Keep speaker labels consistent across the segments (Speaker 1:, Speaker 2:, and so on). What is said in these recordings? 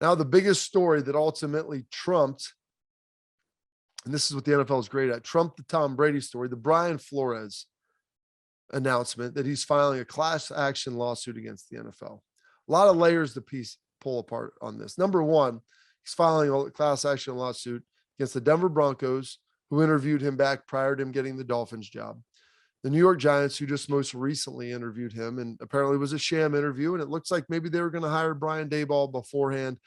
Speaker 1: Now, the biggest story that ultimately trumped, and this is what the NFL is great at, trumped the Tom Brady story, the Brian Flores announcement that he's filing a class action lawsuit against the NFL. A lot of layers to pull apart on this. Number one, he's filing a class action lawsuit against the Denver Broncos, who interviewed him back prior to him getting the Dolphins job. The New York Giants, who just most recently interviewed him, and apparently was a sham interview. And it looks like maybe they were going to hire Brian Daboll beforehand.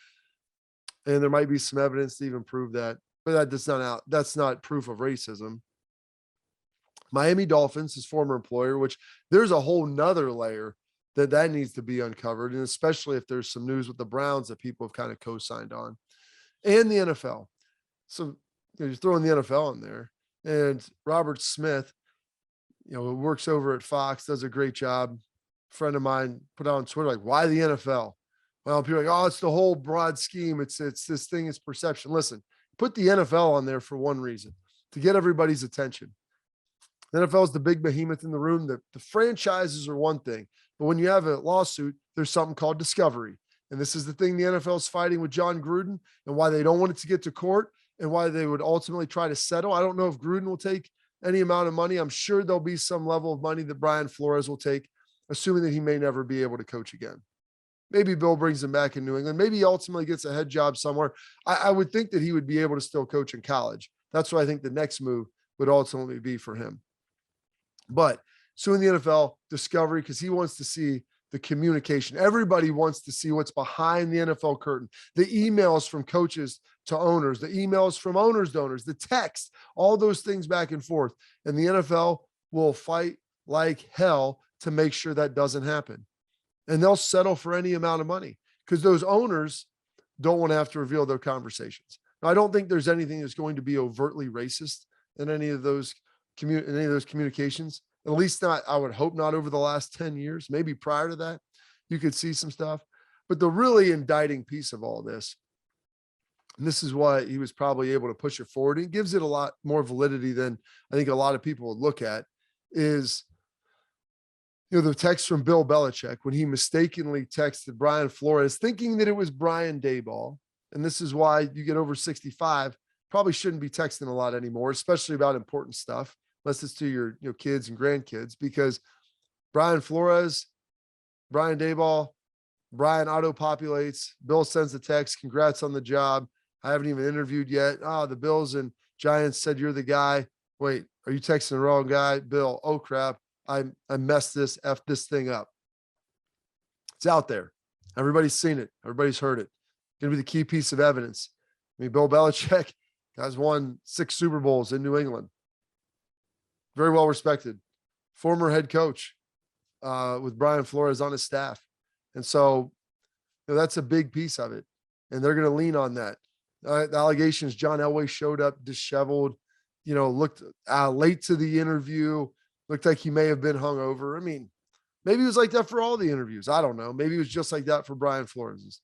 Speaker 1: And there might be some evidence to even prove that, but that's not proof of racism. Miami Dolphins, his former employer, which there's a whole nother layer that needs to be uncovered. And especially if there's some news with the Browns that people have kind of co-signed on, and the NFL. So you're throwing the NFL in there, and Robert Smith, who works over at Fox, does a great job. A friend of mine put out on Twitter, like, why the NFL? Well, people are like, oh, it's the whole broad scheme. It's this thing is perception. Listen, put the NFL on there for one reason, to get everybody's attention. The NFL is the big behemoth in the room. The franchises are one thing, but when you have a lawsuit, there's something called discovery. And this is the thing the NFL is fighting with John Gruden, and why they don't want it to get to court, and why they would ultimately try to settle. I don't know if Gruden will take any amount of money. I'm sure there'll be some level of money that Brian Flores will take, assuming that he may never be able to coach again. Maybe Bill brings him back in New England. Maybe he ultimately gets a head job somewhere. I would think that he would be able to still coach in college. That's what I think the next move would ultimately be for him. But suing the NFL, discovery, because he wants to see the communication. Everybody wants to see what's behind the NFL curtain, the emails from coaches to owners, the emails from owners to owners, the text, all those things back and forth. And the NFL will fight like hell to make sure that doesn't happen. And they'll settle for any amount of money because those owners don't want to have to reveal their conversations. Now, I don't think there's anything that's going to be overtly racist in any of those communications. At least not, I would hope not over the last 10 years. Maybe prior to that, you could see some stuff. But the really indicting piece of all this, and this is why he was probably able to push it forward, and it gives it a lot more validity than I think a lot of people would look at, is the text from Bill Belichick when he mistakenly texted Brian Flores thinking that it was Brian Daboll. And this is why you get over 65, probably shouldn't be texting a lot anymore, especially about important stuff, unless it's to your kids and grandkids, because Brian Flores, Brian Daboll, Brian auto-populates, Bill sends the text, congrats on the job. I haven't even interviewed yet. The Bills and Giants said you're the guy. Wait, are you texting the wrong guy? Bill, oh crap, I messed this thing up. It's out there. Everybody's seen it. Everybody's heard it. Going to be the key piece of evidence. I mean, Bill Belichick has won 6 Super Bowls in New England. Very well respected. Former head coach with Brian Flores on his staff. And so that's a big piece of it. And they're going to lean on that. The allegations, John Elway showed up disheveled, looked late to the interview, looked like he may have been hungover. I mean, maybe it was like that for all the interviews. I don't know. Maybe it was just like that for Brian Flores.